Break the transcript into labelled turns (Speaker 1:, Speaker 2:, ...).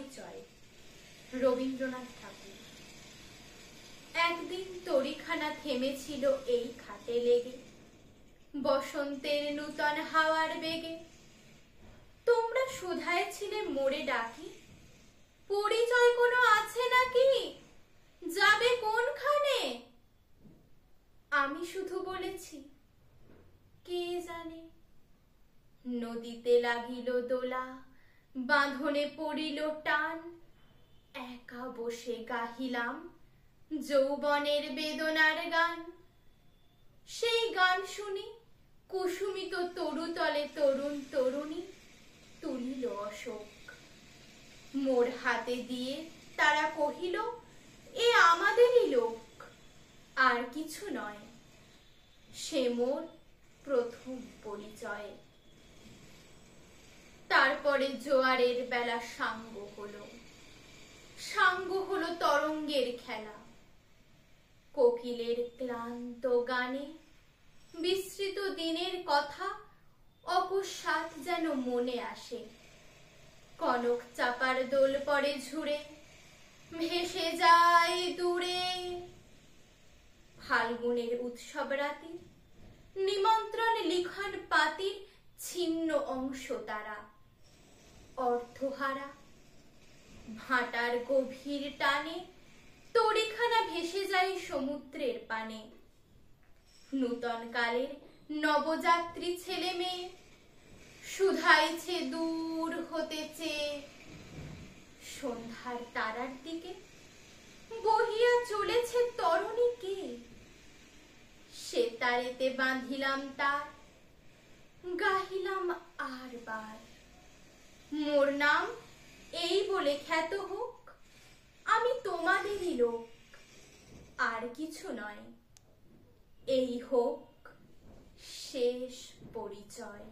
Speaker 1: পরিচয়। রবীন্দ্রনাথ ঠাকুর। একদিন তরিখানা থেমেছিল এই খাটে লেগে, বসন্তের নূতন হাওয়ার বেগে। তোমরা শুধায় ছিলে মোরে ডাকি, পরিচয় কোনো আছে নাকি, যাবে কোনখানে? আমি শুধু বলেছি, কে জানে। নদীতে লাগিল দোলা, বাঁধনে পড়িল টান, একা বসে গাহিলাম যৌবনের বেদনার গান। সেই গান শুনি কুসুমিত তরুতলে তরুণ তরুণী তুলিল অশোক। মোর হাতে দিয়ে তারা কহিল, এ আমাদেরই লোক, আর কিছু নয়। সে মোর প্রথম পরিচয়। তারপরে জোয়ারের বেলা সাঙ্গ হলো তরঙ্গের খেলা। কোকিলের ক্লান্ত গানে বিস্মৃত দিনের কথা অকস্মাৎ যেন মনে আসে। কনক চাপার দোল পড়ে ঝুরে, ভেসে যায় দূরে। ফাল্গুনের উৎসব রাতে নিমন্ত্রণ লিখন পাতির ছিন্ন অংশ তারা, অর্থহারা। ভাটার গভীর টানে তরিখানা ভেসে যায় সমুদ্রের পানে। নূতন কালের নবযাত্রী ছেলে মেয়ে শুধাইছে দূর হতে চেয়ে। সন্ধ্যার তারার দিকে বহিয়া চলেছে তরুণী কে? সে তারেতে বাঁধিলাম তার, গাহিলাম আর বার, মোর নাম এই বলে খ্যাত হোক, আমি তোমাদেরই লোক, আর কিছু নয়। এই হোক শেষ পরিচয়।